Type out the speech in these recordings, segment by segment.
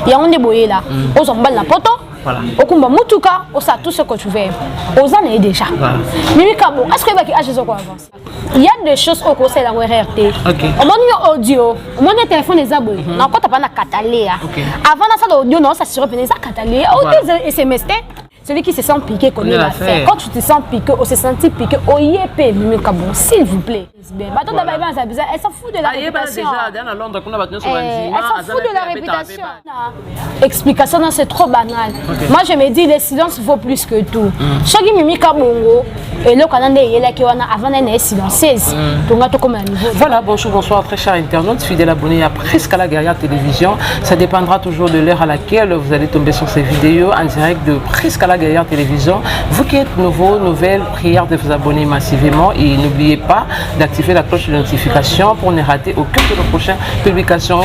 Il y a un déboyé là. Aux emballent la poto. Voilà. Au combat Moutuka, on sait tout ce que tu veux. Aux années déjà. Mimi Kabo, est-ce que tu as quoi avance? Il y a des choses au conseil de la RRT. Au moment audio, au moment téléphone des abonnés, on n'a pas de catalé. Avant ça, l'audio, non, ça se reprenait ça catalé. Audio SMS. Celui qui se sent piqué connaît l'affaire. Quand tu te sens piqué, on se sentit piqué, oh yépé, Mimi Kabo, s'il vous plaît. Elle s'en fout de la réputation. Elle s'en fout de la réputation. Explication, c'est trop banal. Moi, je me dis, le silence vaut plus que tout. Chaque Mimi Kabongo, et le Canada, il est là avant d'être silencieuse. Voilà, bonjour, bonsoir, très chers internautes, fidèles abonnés à Presque à la Guerrière Télévision. Ça dépendra toujours de l'heure à laquelle vous allez tomber sur ces vidéos en direct de Presque à la Guerrière Télévision. Vous qui êtes nouveaux, nouvelles, prières de vous abonner massivement et n'oubliez pas d'activer la cloche de notification pour ne rater aucune de nos prochaines publications.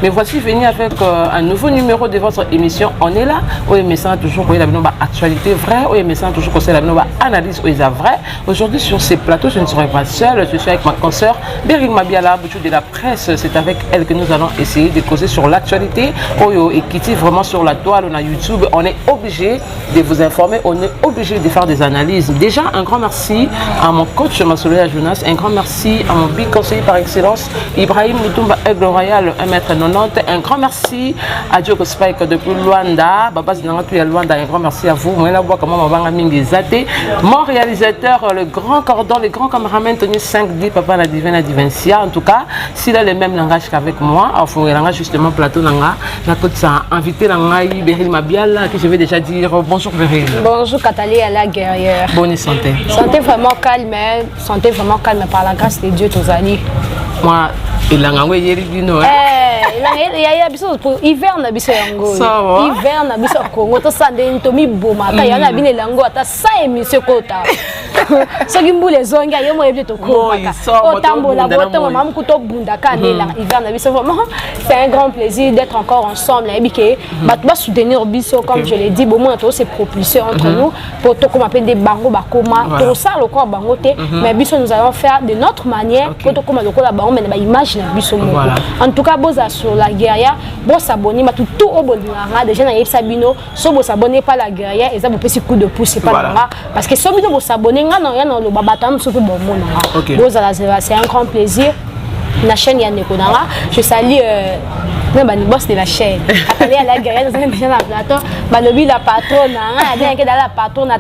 Mais voici venu avec un nouveau numéro de votre émission. On est là, on est toujours pour la actualité vraie, on est toujours pour la analyse où est vrai. Aujourd'hui sur ces plateaux, je ne serai pas seule, je suis avec ma consoeur Beryl Mabiala, boutique de la presse. C'est avec elle que nous allons essayer de causer sur l'actualité. Oyo et Kitty vraiment sur la toile, on a YouTube. On est obligé de vous informer, on est obligé de faire des analyses. Déjà, un grand merci à mon coach Massoléa Jonas, un grand merci à mon big conseiller par excellence Ibrahim Mutumba Aigle Royal 1m90. Un grand merci à Diogo Spike depuis Luanda, Baba Zinangatu Luanda. Un grand merci à vous. Mon réalisateur, le grand cordon, le grand caméraman Tony 5D, Papa la Divine Divencia. En tout cas, s'il a le même langage qu'avec moi, il a justement plateau Nanga, invité Nangaï Beryl Mabiala, que je vais déjà dire bonjour Beryl. Bonjour Katali à la guerrière. Bonne santé. Santé vraiment calme par la grâce de Dieu, tous amis. Moi, il a un yeribino. Il y a hiver na biso yango. Hiver na biso Congo to sande ntomi boma ka yana bine lango ata sa émission kota. Ce qui mboule zonga yo mo ebie to ko maka. O tambola boto mamu kuto bunda ka nela hiver na biso vraiment c'est un grand plaisir d'être encore ensemble et biké ba soutenir biso comme je l'ai dit bon moi to c'est propulser entre nous pour to comme appelle des bango bakoma to ça le corps bango te mais biso nous allons faire de notre manière pour to comme le corps bango mais ba image na biso mo. En tout cas boza sur la guerrière, bon s'abonner, mais tout au bon déjà dans les sabino, so bon s'abonner pas la guerrière, et ça vous petit coup de pouce pas là, parce que so bon s'abonner, non le babatam surtout bon monde. Bon c'est un grand plaisir. La chaîne Yannekonara, je salue le boss de la chaîne. Attendez à la guerrière dans un plateau, balobi la patronne, la patronne,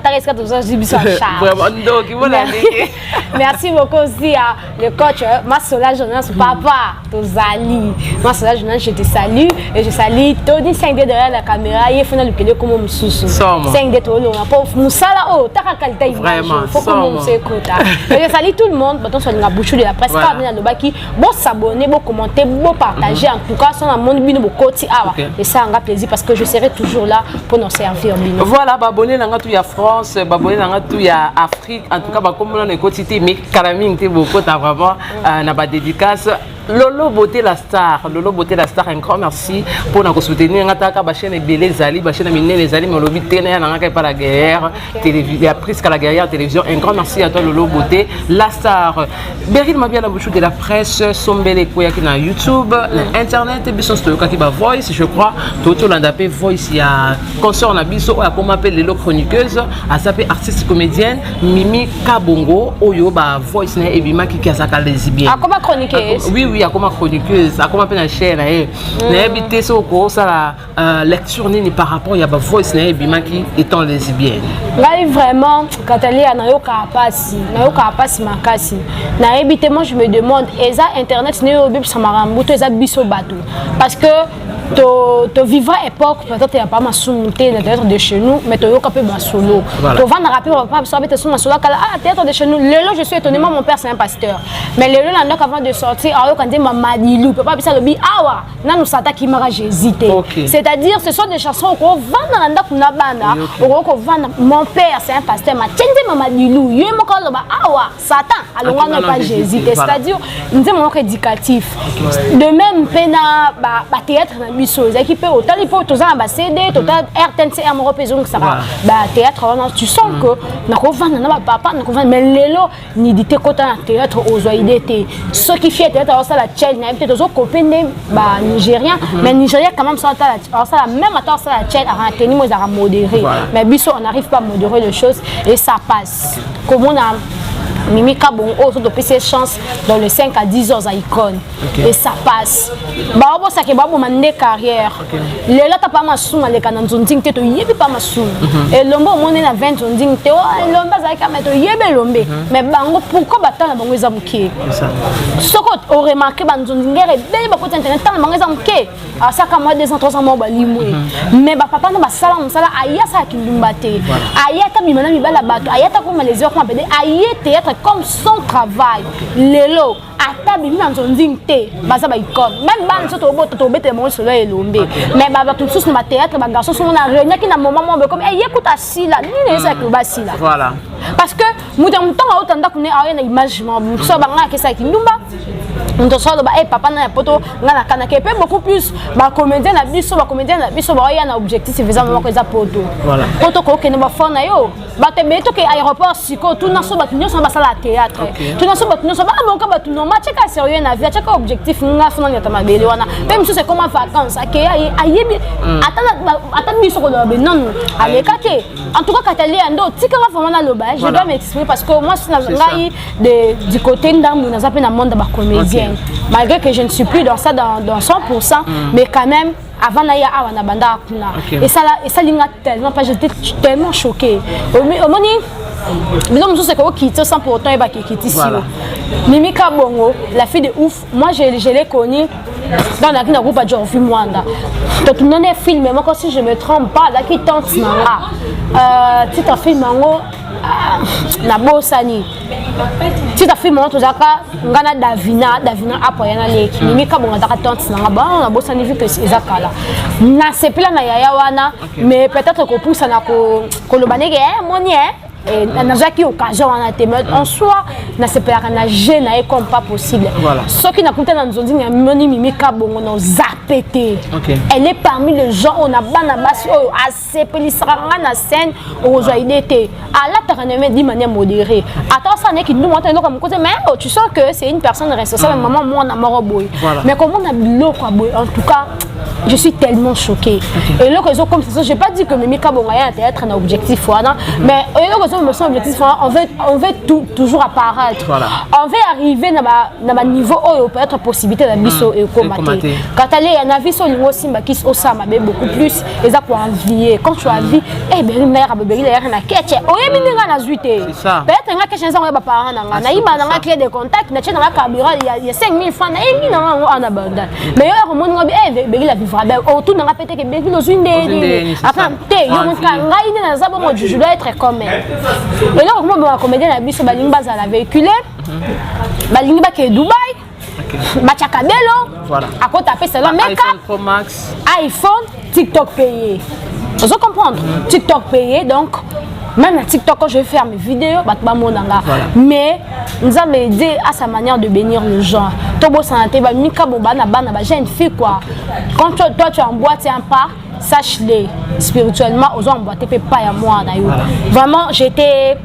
merci beaucoup aussi à le coach Massola Jonas, papa, Tozali. Massola Jonas, je te salue et je salue Tony 5D derrière la caméra. Il faut le comme Moussou. 5D Tolo, Moussala, oh, t'as la qualité vraiment. Faut que nous s'écoute. Je salue tout le monde, maintenant sur la bouche de la presse, bon s'abonner, bon commenter, bon partager. En tout cas, sur la monde bino bokoti awa. Et ça a un plaisir parce que je serai toujours là pour nous servir bino. Voilà, babonné dans tout ya France, babonné dans tout ya Afrique. En tout cas, ba comme on est quotidien mais caraming te beaucoup ta vraiment na ba dédicace. Lolo Beauté la star, un grand merci pour nous soutenir. Ngata ba chaîne Belé Zali, ba chaîne Miné les Zali, mais le but tenait na pas la guerre, télévision, Presque à la Guerrière Télévision. Un grand merci à toi Lolo Beauté la star. Beryl Mabiala bouchou de la presse, Sombele Koya qui na YouTube, internet, biso stoka qui ba voice, je crois. Toto l'andapé voice il y a consort na biso a comment appelle les chroniqueuse, a sapé artiste comédienne Mimi Kabongo, oyo ba voice na ebima qui a sa lesbienne. Ah comment chroniqueuse? Oui, il y a comme chroniqueuse, à comment la chaîne, n'habité ça au cours, ça la lecture ni par rapport il y a ba voice na ebima qui étant lesbienne. Là vraiment quand elle est na yo kapasi makasi. Na habité moi je me demande eza internet ne yo bib samarambuto eza biso bateau parce que to vivre époque peut-être il y a pas ma soumonté d'être de chez nous mais to yo kapé ba solo. To vendre rapper pas ça être sur solo kala théâtre de chez nous. Lelo je suis étonné mon père c'est un pasteur. Mais lelo là avant de sortir quand dit maman Dilou peut pas ça le bi awa na nous sata qui m'a hésité. C'est-à-dire ce sont des chansons qu'on vend dans la kuna banda qu'on vend mon père c'est un pasteur ma tiende maman Dilou yo mo ko ba awa Satan alors on n'a pas hésité c'est-à-dire nous sommes mon éducatif. De même pena ba théâtre biso ezaki pe otali po tozana ba CD total RTNCR moko pe zongi saka ba théâtre tu sens que na ko vanda na ba papa na ko vanda mais lelo ni dité kota na théâtre ozwa idée té ce qui fait théâtre ça la Tchèque na peut-être ozo copine ba Nigérien mais Nigeria quand même ça la même attends ça la Tchèque a tenu moi à modérer mais biso on n'arrive pas à modérer les choses et ça passe comme on a Mimi Kabon, autre de PC chance dans les 5 à 10 ans à Icône. Et ça passe. Bah, ça qui va pour carrière. Le là, t'as pas ma somme, les canons sont dignes, tu y es pas ma somme. Et l'homme, on est à 20 sont dignes, tu es l'homme, ça qui mettre y est l'homme. Mais bango, pourquoi battre la bango les amouqués? Ce qu'on aurait remarqué, bango sont dignes, et bien, bah, pour internet, la bango les amouqués. À ça, comme moi, des entrants en mobile, limoué. Mais bah, papa, n'a pas ça, on s'ala, aïe, ça qui nous battait. Aïe, t'as mis madame, il va la battre. Aïe, t'as comme les heures qu'on appelle, aïe, théâtre. Comme son travail, lelo, ata bimi na nzondingte, baza ba icône. Même ban so to bete mo solo elombe. Mais ba tout sous na théâtre ba garçon so na réunion qui na moment mo comme eh écoute asila, ni ne ça que ba sila. Voilà. Parce que muta mtonga otanda kune aye na image mo so ba ngaka sa ki ndumba. On te sort de eh papa na poto ngana kana ke pe beaucoup plus ba comédien na biso ba ya na objectif c'est faisant ko za poto. Voilà. Poto ko ke na ba fona yo. Ba te beto ke aéroport siko tout na so ba tunyo so ba sala théâtre. Tout na so ba tunyo so ba bonka ba tunyo ma cheka sérieux na vie cheka objectif nga fona nyata mabele wana. Même si c'est comme en vacances ake ayebi atana biso ko do be non aleka te. En tout cas katali ando tika nga fona na loba je dois m'exprimer parce que moi c'est ngai du côté ndambu na zape na monde ba comédien. Malgré que je ne suis plus dans ça dans 100%, mais quand même, avant d'ailleurs, on a banda et ça l'inga tellement pas, j'étais tellement choquée. Au moni, mais non, c'est quoi qui sans pour autant et bah qui ici. Mimi Kabongo, la fille de ouf, moi je l'ai connue dans la groupe à Georges Mwanda. Donc tout le monde est filmé, moi si je me trompe pas, là qui tente là, tu t'as fait mango. Na bosani tu t'as fait mon tout ça ngana davina apoyana leki Mimi Kabonga taka tante na ba na bosani vu que ezaka là na sepela na yaya wana mais peut-être ko poussa na ko lobaneke moni et n'a occasion en soi n'a se perd na gêne comme pas possible ce qui n'a coûté dans nous dit Mimi Kabongo no zapété elle est parmi les gens on a bana basi assez pelisranga na scène aux idées à la terre dit manière modérée attends ça n'est qui nous montre comme côté mais tu sens que c'est une personne responsable maman moi on a mort boy mais comment on a biloko boy en tout cas je suis tellement choquée et là que comme ça j'ai pas dit que Mimi Kabongo a un théâtre un objectif mais me semble objectif on veut toujours apparaître on veut arriver dans un niveau où peut être possibilité de biso et commater quand elle est en avis sur le simba qui osama beaucoup plus et ça pour envier quand tu as vu eh ben mère bébé il y a na ketche oyebi ninga na zuité peut-être nga question ça on va parler na iba na créer des contacts na tchena carburant il y a 5000 francs na ibi na en abandon mais yo mon ngobi eh bébé la vivra au tout na pété que bébé nos une enfin té yo mon ka ngai na za bon je dois être comme et là comment ma comédien la biso balingi baza la véhiculer balingi ba ke Dubaï Bachaka Bello voilà à quoi taper c'est là make-up iPhone TikTok payé vous comprendre TikTok payé donc même à TikTok quand je vais faire mes vidéos mais nous avons aidé à sa manière de bénir les gens Tobo santé ba Mika bobana bana ba jeune fille quoi quand toi tu emboîtes un pas sache-le spirituellement aux gens emboîter pas à moi vraiment j'étais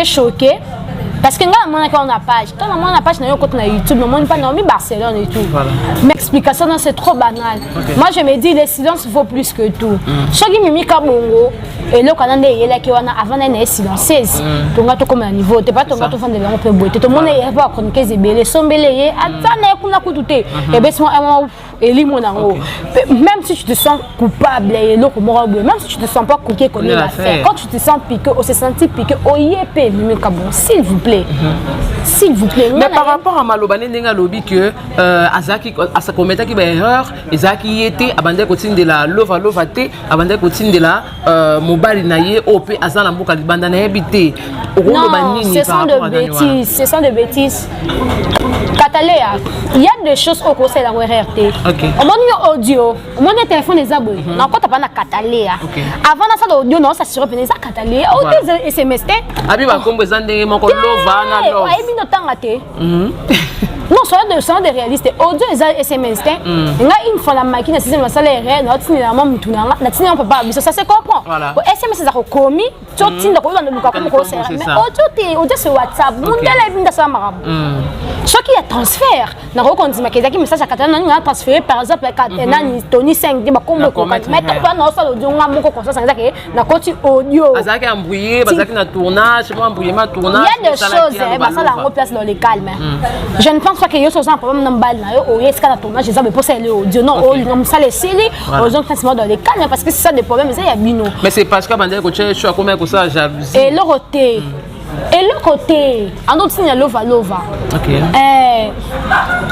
choquée parce que nous avons une page. Quand on a une page sur YouTube, nous n'avons pas nommé Barcelone et tout. Mais l'explication, c'est trop banal. Moi, je me dis, le silence vaut plus que tout. Ce qui Mimi Kabongo, et le Canada, il y a avant d'être silencieuse. Tu as comme un niveau, tu n'es pas ton gâteau fan de l'Europe. Tout le monde est pas comme que c'est belé, son belé, attends, on a tout et même si tu te sens coupable, même si tu te sens pas coqué comme il a fait, quand tu te sens piqué, on se sent piqué, oh yépé, Mimi Kabongo, s'il vous plaît. S'il vous plaît. Mais par rapport à Malobane Nenga lobby que Azaki a sa commettre qui erreur, Azaki était abandonné continue de la lova te, abandonné continue de la mobile naie op Azan Mboka libanda na habité. Non, ce sont de bêtises, ce sont de bêtises. Cataléa, il y a des choses au conseil de la RRT. Au moment audio, au moment téléphone des abonnés, on compte pas na Cataléa. Avant ça l'audio non, ça sur ça Cataléa. Au des SMS. Abi ba kombo zande mon ko lova na love. Ai mi no tanga te. Non, c'est des réalistes. Audio et SMS. Une fois la machine, c'est une salaire, notre cinéma, on peut pas. Ça se comprend. SMS, c'est un commis. Tu as dit que mais audio, c'est WhatsApp. Ce qui est transfert, na rekonzi makeza ki message akatana na transférer par exemple katena ni Tony 5 di bakombo ko mettre pas na sala audio nga moko comme ça ça que na koti audio azaki embrouillé bazaki na tournage moi embrouillé ma tournage il y a des choses ça la place dans le calme je ne pense pas que yo so un problème na mbal na yo o est-ce que na tournage ça me pose le audio non o comme ça les séries aux gens principalement dans le calme parce que c'est ça des problèmes ça il y a bino mais c'est parce que bandé ko che choix comme ça jalousie et le côté et le côté, en d'autres signes, lova. Ok.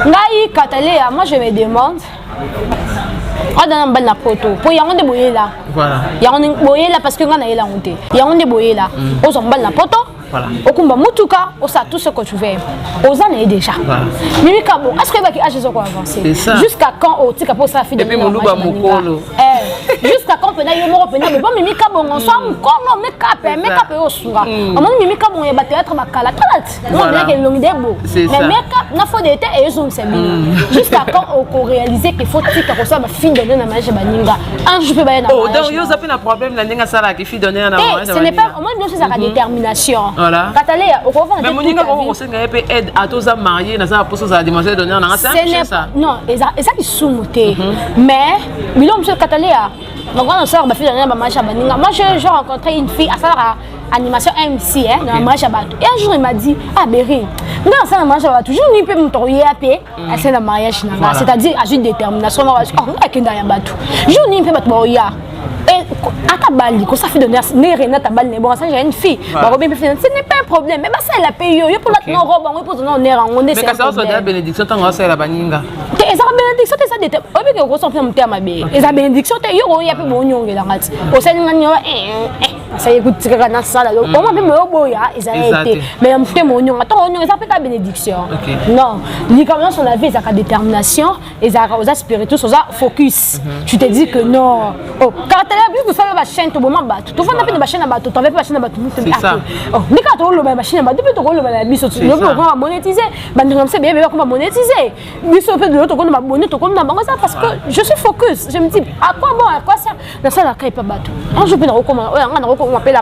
Ngai Katalea, moi je me demande. On a un bel photo. Pour y avoir des boyers là. Voilà. Il y a un boyer là parce que on a la honte. Il y a un des boyers là. On a un bel photo. Voilà. Au combat Mutuka, on sait tout ce que tu veux. On en est déjà. Voilà. Mimi Kabo, est-ce que tu as déjà avancer? Jusqu'à quand on t'a pour ça fille de jusqu'à quand on a eu mon opinion mais bon Mimi Kabo on soit comme make-up au soura. On Mimi Kabo est battu être makala. On dirait que l'on debo. Mais make-up n'a faut d'été et ils ont c'est bien. Jusqu'à quand on réaliser qu'il faut que ça soit ma fille de na mariage baninga. Un je peux bailler na. Oh donc yo ça fait un problème la ninga sala qui fille donner na mariage. Ce n'est pas au moins bien c'est sa détermination. Voilà. Katalea, au revoir. Mais Monica, on sait qu'elle peut aider à tous à marier, dans sa poste à dimanche donner en enceinte. Ça. Non, et ça qui sous-monté. Mais, Milo, monsieur Katalea, ma grande soeur, ma fille de ma mariage à Baninga. Moi, j'ai rencontré une fille à sa animation MC, dans la mariage à Batou. Et un jour, il m'a dit, ah, Berry, non, ça, la mariage à Batou, je ne peux pas me à paix, c'est la mariage, c'est-à-dire, à juste détermination, on va dire, oh, il y a un bateau. Je ne peux pas me marier. Et à ta balle, quand ça fait de nerf, ta balle n'est bon, ça j'ai une fille. Ce n'est pas un problème. Mais ça, elle a payé. Il faut la robe, on peut donner nerf, on est. Mais quand ça, c'est la bénédiction, tant que c'est la baninga. Et ça, bénédiction, c'est ça. Au lieu que vous soyez un terme à bé. Et ça, bénédiction, c'est il y a plus bon yon la mat. Au sein de l'agneau, ça écoute, c'est que dans ça, on m'a fait me boya, et ça a été. Mais on fait mon yon. Attends, on yon, ça fait la bénédiction. Non, les comme sur la vie, ça a détermination, et ça a spirituel, ça a focus. Tu te dis que non. Oh, quand tu fais la chaîne, tu vas battre. Tu fais la chaîne à battre, tu vas la chaîne à battre. C'est ça. Oh, mais quand tu roules la chaîne à battre, tu roules la bise, tu vas monétiser. C'est bien, on va monétiser. Bise, de l'autre, on va monétiser, parce que je suis focus. Je me dis, à quoi bon, à quoi ça? Dans ça, la caille pas battre. Je peux recommander, on appelle la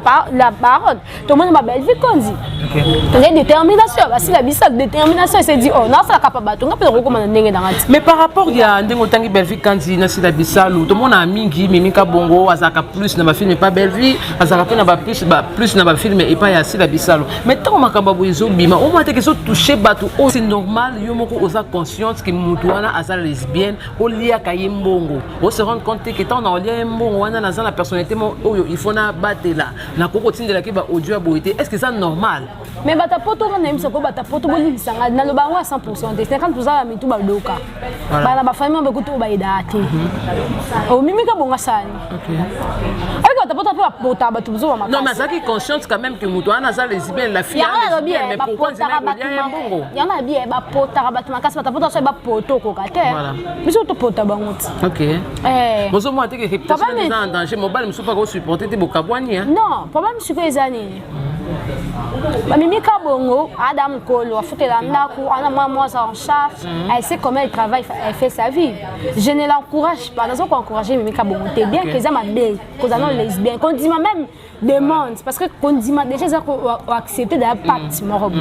parole. Tout le monde m'a belle vie, qu'on dit. Tu as détermination. Si la bise, détermination, elle s'est dit, oh non, ça la pas battre. On peut recommander dans la. Mais par rapport, il y a un démotangi belle vie, quand il y a la bise, tout le monde a mis Mimika Bongo, Azaka plus, n'a pas film, pas belle vie, Azaka n'a pas plus, n'a pas film, et pas assez la bise. Mais tant qu'on m'a kababouizo, bima, au moins, que ça touché bateau, c'est normal, yomoko osa conscience que Moutouana a sa lesbienne, au lia kayembongo. On se rend compte que tant on a lié mbongo, on a la personnalité, il faut na battre là. Na cocotine de la kiba audio à beauté. Est-ce que c'est normal? Mais bata poto on aime ça, bata poto boni sanga na lo bango à 100%, 50% à mitu ba doka. Ba na famille on be kutu ba idate. O mimika bonga sana. OK. Avec bata poto pa pota ba tuzo ba makasi. Non mais ça qui conscience quand même que Moutouana ça lesbienne la fille a lesbienne mais pourquoi c'est pas mbongo? Il y en a bien ba pota ba makasi bata poto ça ba poto ko kate. Voilà. Mais surtout pota bango. OK. Bozo mo ateke réputation des en danger mobile me pas ko supporter te bokabwani hein. Non, problème c'est que les années. Mimika Bongo, Adam Kolo, a foutu la naku, moi en charge, elle sait comment elle travaille, elle fait sa vie. Je ne l'encourage pas, nous avons encouragé Mimika Bongo, c'est bien que ça m'a belle, que ça non lesbienne, qu'on dit même demande, parce que qu'on dit déjà ça qu'on accepté d'avoir pacte, mon robot.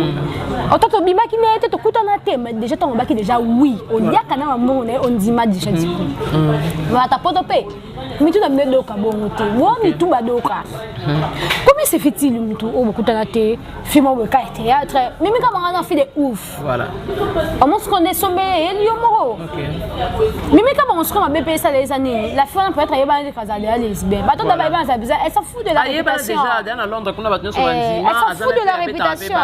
Autant que Bima qui n'a été tout coûtant à thème, déjà ton baki déjà oui, on dit qu'à un moment on dit ma déjà dit. Mais t'as pas de paix, mais tu n'as pas de Bongo, moi mais tout badoka. Comment se fait-il tout au beaucoup de film au théâtre, mais comment on a fait des ouf. Voilà. Comment se connaît son bébé et l'yomoro. Mais comment on se connaît bébé ça les années. La femme peut être ailleurs des casades lesbiennes. Bah toi d'abord elle s'en fout de la réputation. Elle s'en fout de la réputation.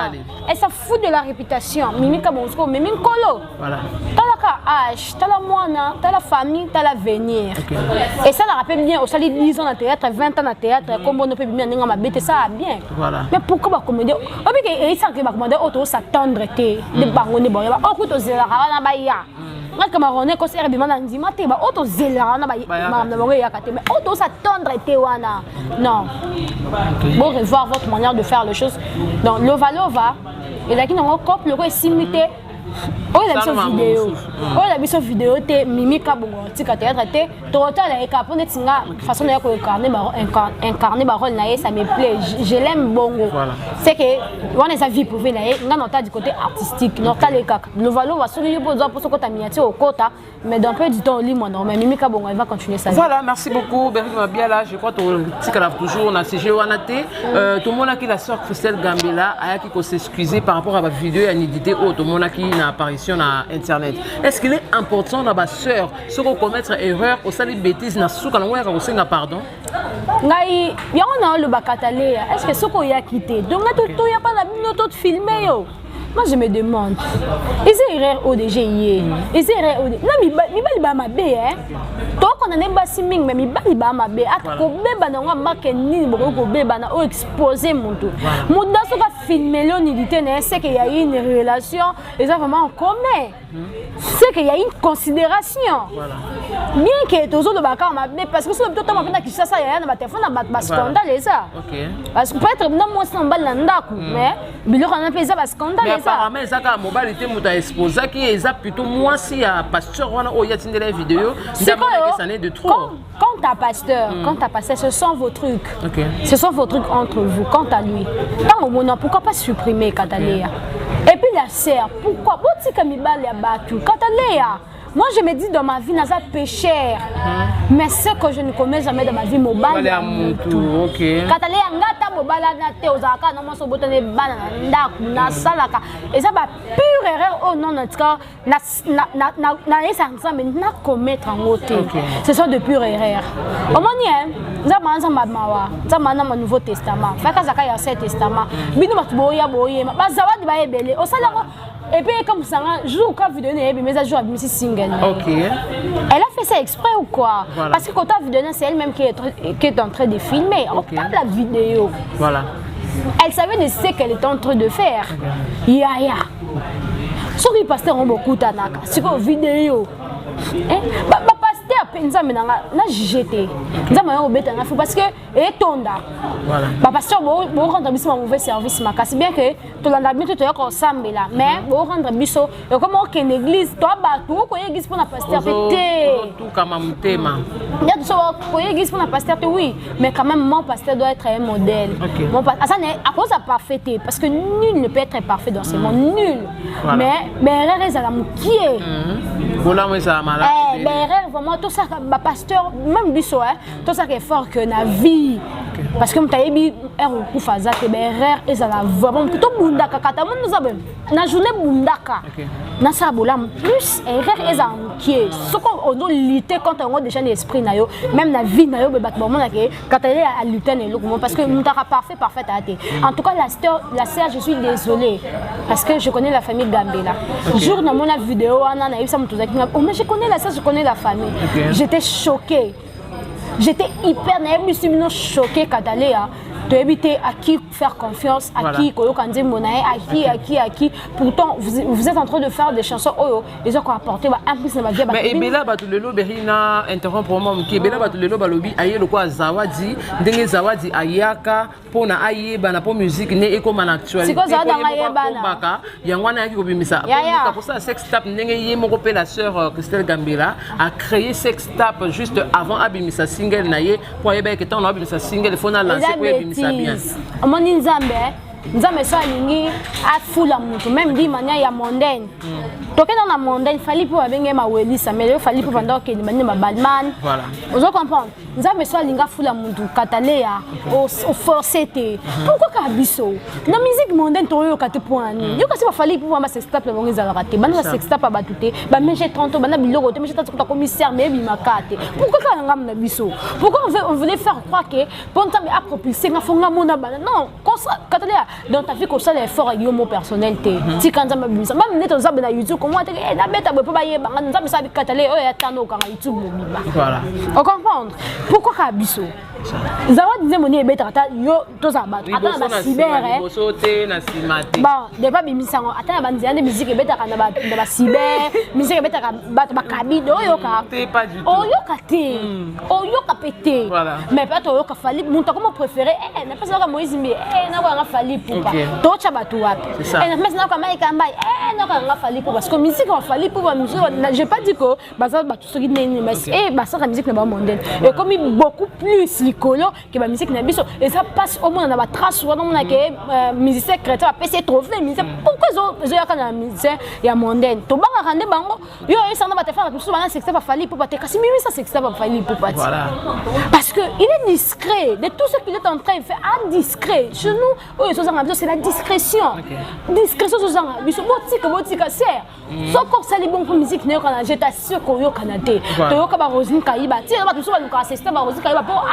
Elle s'en fout de la réputation. Mimi comment on se connaît, Mimi Kolo. Voilà. T'as la âge, t'as la moine, t'as la famille, t'as l'avenir. Et ça la rappelle bien. Au salut 10 ans dans théâtre, 20 ans dans théâtre, comme on ne peut bien n'enga ma bête ça bien. Voilà. Mais pourquoi comédie? Oh mais ça que commandé auto s'attendre de bango ne boya ba okuto zela na baya nga camerounais ko sere bima na ndima te ba auto zela na baya na bango ya kate mais auto s'attendre te wana non bon revoir votre manière de faire les choses donc lova et là qui n'ont couple le simité oyo na biso vidéo oyo na biso vidéo te mimika bongo tika théâtre te totala eka po neti nga façon na ko incarner ba rôle na ye ça me plaît je l'aime bongo c'est que wana sa vie privée na ye nga nota du côté artistique nota le kaka le valo va soki po zo po soko ta miniature au kota mais dans peu du temps au lit moi non mais mimika bongo elle va continuer sa vie. Voilà, merci beaucoup Berry Mabiala, je crois que tika toujours na CG wana te tout le monde a qui la sœur Christelle Gambela a qui ko s'excuser par rapport à la vidéo et nidité tout le monde a qui na apparition na internet. Est-ce qu'il est important na ba sœur se commettre erreur au sali bêtise na souka na ngwa ko senga pardon? Ngai yango na le bakatale est-ce que soko ya quitté donc tout ya pas na bino tout filmer yo. Moi je me demande, ils iraient au DGI, ils iraient au DGI. Non, mais il va m'abbé, hein. Toi, quand on est bassi, mais il va m'abbé. À quoi bébé, on va marquer ni beaucoup bébé, on va exposer mon tout. Mon dans ce cas, filmer l'unité, c'est qu'il y a une relation, et ça vraiment en commun. C'est qu'il y a une considération. Bien que tous autres bakar m'abbé, parce que si le temps m'appelle qui ça, il y a un téléphone, un scandale et ça. Parce que peut-être non moi c'est un bal nandaku, mais il on appelle ça scandale. Apparemment, ça a mobilité muta exposé qui est plutôt moi si à pasteur on a yatin de la vidéo. C'est quoi ça n'est de trop. Quand ta pasteur, ce sont vos trucs. Ce sont vos trucs entre vous. Quant à lui, tant au moment pourquoi pas supprimer Kataléa. Et puis la sœur, pourquoi bon comme il bat les battu Kataléa. Moi, je me dis dans ma vie, ça péché. Mais ce que je ne commets jamais dans ma vie, mon bal. Ok. Katale ngata mobala na te ozaka na moso botane bana na na salaka. Et ça va pure erreur au nom en tout cas na essence mais na commettre en côté. Ce sont de pure erreur. Au moins ça manza mawa, ça mana mon Nouveau Testament. Fa ka zaka ya Ancien Testament. Bino batuboya boye, ba zawadi ba ebele. O sala et puis comme ça jour quand vidéo n'est mais ça joue à Missy Single. OK. Elle a fait ça exprès ou quoi? Voilà. Parce que quand ta vidéo c'est elle-même qui est en train de filmer. On parle la vidéo. Voilà. Elle savait de ce qu'elle était en train de faire. Ya. Ce qui passe en beaucoup tanaka. C'est quoi vidéo? Penza menanga na jeté nza moyo obeta na fou parce que etonda voilà ba pasteur bo rendre biso un mauvais service makasi bien que to landa biso to yako sambela mais bo rendre biso et comme au ken église to ba to ko église pour na pasteur pété tout comme mutema ya to so ko église pour na pasteur oui mais quand même mon pasteur doit être un modèle mon pasteur ça n'est à cause de parfaité parce que nul ne peut être parfait dans ce monde nul mais erreur est à la moukié voilà moi ça malade erreur vraiment tout ça ba pasteur même biso hein tout ça qui est fort que na vie parce que mutayebi erreur ku faza que erreur et ça la vraiment plutôt bundaka kata mon nous avons na journée bundaka na ça bola plus erreur et ça qui est ce qu'on doit lutter contre un déjà l'esprit na yo même na vie na yo be bat bon na que quand elle est à lutter ne look parce que mutaka parfait à té en tout cas la sœur je suis désolée parce que je connais la famille Gambela jour dans mon vidéo on a eu ça mutuzaki mais je connais la sœur je connais la famille. J'étais choquée. J'étais hyper nerveuse, choquée quand elle de éviter à qui faire confiance, à qui à qui. Pourtant, vous êtes en train de faire des chansons, ils ont apporté un plus de ma vie. Mais Ebela Batulelo Berina interrompt pour moi. Ebela Batulelo Balobi aye le quoi Zawadi, Denge Zawadi Ayaka, pour na aye bana pour musique ne eko man actualité. C'est quoi ça dans aye bana? Yangwana qui kobi misa. Pour ça Sex Tap Denge ye mon copain la sœur Christelle Gambela a créé Sex Tap juste avant Abimisa single naye pour yeba que tant Abimisa single faut na lancer pour Abimisa. Amoni Nzambe so alingi afula mutu même di mania ya mondaine. Toke dans la mondaine fallait pour abenga ma welisa mais il fallait pour vendre que mania ma badman. Voilà. Vous comprendre? Nzambe so alinga fula mutu katalea au forcété. Pourquoi ka biso? Na musique mondaine to yo kate poani. Yo kasi ba fallait pour ma sex tap bango za raté. Bana sex tap batute. Ba meje 30 bana biloko te meje 30 ko commissaire mais bi makate. Pourquoi ka ngam na biso? Pourquoi on voulait faire croire que bon temps a propulsé nga fonga mona bana. Non, katalea dans ta vie comme ça l'effort avec mon personnel ti quand ça même net on na YouTube comment tu na beta be pa yeba nza me sabi katale o ya tano ka YouTube mo biba voilà on comprendre pourquoi ka biso Zawa disait mon ébé tata yo tous à battre. Attends ba cyber hein. Bon, des pas bimisango. Attends ba nzia de musique ébé tata na ba cyber, musique ébé tata battre ba kabido yo ka. Pas du tout. Oh yo ka té. Oh yo ka pété. Voilà. Mais pas toi yo ka fali mon ta comme préféré n'a pas ça Moïse mais na ko fali pour pas. To cha batu wapi. Et mais na ko mai kamba na ko fali pour parce que musique on fali pour musique. J'ai pas dit que baza batu so gine mais ça la musique na ba mondaine. Et comme beaucoup plus licolo que la musique na biso et ça passe au moins dans la trace ou dans mon que musicien chrétien a PC trouver musicien pourquoi zo ya kana musicien ya mondaine to banga rande bango yo ça na ba te faire tout ça c'est que ça va falloir pour pas te casser mais ça c'est que ça va falloir pour pas parce que il est discret de tout ce qu'il est en train de faire discret chez nous c'est la discrétion discrétion biso botika serre so comme ça les bons pour musique ne kana je t'assure ko yo kana te to yo ka ba Rosine Kayiba ti ba tout ça ba assister ba Rosine Kayiba pour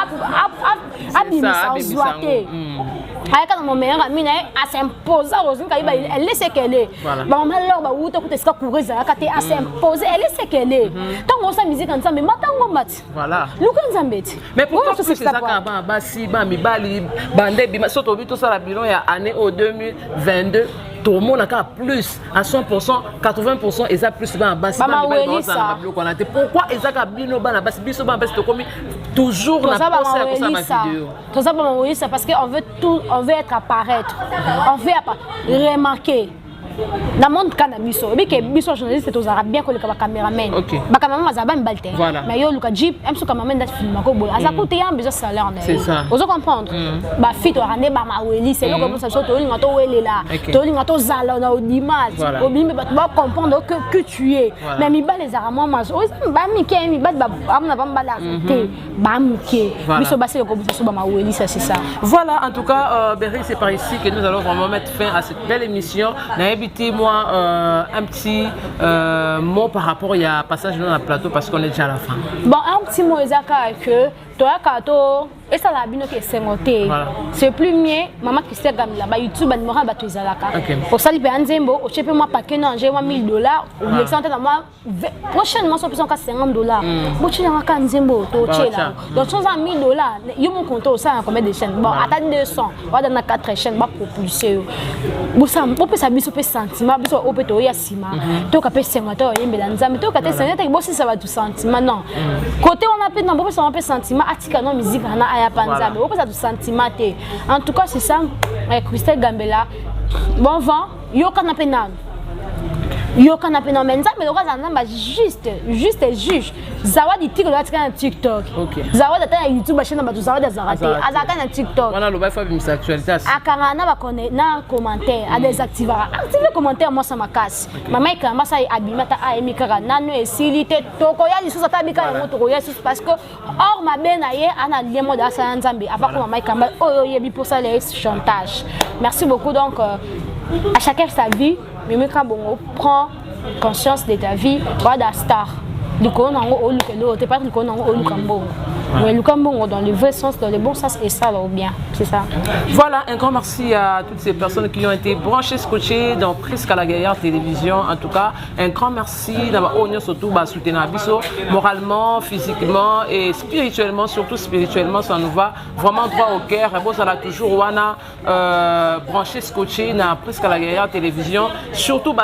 abimisa ozoate ayaka na mon meilleur ami na s'imposer Rosine Kayiba elle laisse qu'elle est ba malheur ba wuta kuta ska courir za ka te à s'imposer elle laisse qu'elle est tant on sa musique ensemble matango mati voilà luka nzambeti mais pourquoi c'est ça ka ba basi ba mibali bande bima soto bito ça la bilan ya année au 2022 tout le monde a plus à 100%, 80% et ça plus bas en bas. Pourquoi ils ont bien bas en bas? Biso bas en bas toujours na pensé à ça ma vidéo. Tout ça parce qu'on veut tout, on veut être apparaître, on veut remarquer. Dans le monde cannabis, que biso journaliste aux arabes bien que le caméraman. Ba caméraman za ba mbalte. Mais yo luka jeep, même so caméraman da film ko bola. Asa ko te ya besoin salaire na. C'est ça. Vous comprendre? Ba fit to rande ba maweli, c'est là comme ça so to linga to wele là. To linga to zala na audimat. Obimbe ba comprendre que tu es. Mais mi ba les arabes moi ba mi ke mi ba amna ba mbala te. Ba mi ke. Biso ba c'est ko biso ba maweli ça c'est ça. Voilà, en tout cas Berry, c'est par ici que nous allons vraiment mettre fin à cette belle émission. Moi un petit mot par rapport à passage dans le plateau parce qu'on est déjà à la fin. Bon, un petit mot que toi et ça la bino qui sengoté. C'est plus mieux maman qui s'est gamla ba YouTube ban mora ba to izalaka. Pour ça li pe nzembo o chepe moi paquet non j'ai moi $1000 ou l'excellent dans moi prochainement so peut $50. Bo tu na ka nzembo to chela. Donc sans $1000 yo mon compte ça en combien de chaînes. Bon, attends 200, on dans 4 chaînes ba propulser. Bo ça on peut ça biso pe sentiment biso o pe to ya sima. To ka pe sengoto yembela nzambe to ka te sengoto bo si ça va tout sentiment non. Côté on a pe non bo ça on peut sentiment atika non musique na en tout cas, c'est ça, Christelle Gambela. Bon vent, yo canapé nan. Yo canapé nan, mais juste juge. Zawadi TikTok, là, TikTok. Zawadi a YouTube, chaîne de Zawadi a Zarate. Azaka na TikTok. On a le bail fait une actualité. Akarana va connaître na commentaire, à désactiver. Activez les commentaires, moi ça m'a casse. Maman quand moi ça abimata a emikara nano et silité tokoya li sous ta bika ya motokoya sous parce que or ma ben aye ana lien mode asa nzambe avant que maman quand oh yebi pour ça les chantage. Merci beaucoup donc à chacun sa vie, mais quand bon prend conscience de ta vie, voilà star. Du coup, on a t'es pas du coup on a mais le Cambon dans le vrai sens, dans le bon sens et ça va bien, c'est ça. Voilà, un grand merci à toutes ces personnes qui ont été branchées, scotchées dans Prisca la Guerrière Télévision. En tout cas, un grand merci d'avoir surtout soutenir Abisso moralement, physiquement et spirituellement, surtout spirituellement, ça nous va vraiment droit au cœur. Et bon, ça l'a toujours wana branché, scotché dans Prisca la Guerrière Télévision. Surtout,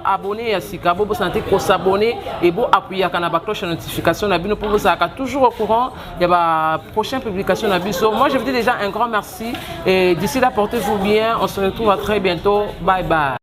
abonner à Sika, bon santé pour s'abonner et bon appuyer à la cloche de notification, pour vous ça toujours au courant. Il y a la prochaine publication d'Abisso. Moi, je vous dis déjà un grand merci. Et d'ici là, portez-vous bien. On se retrouve à très bientôt. Bye bye.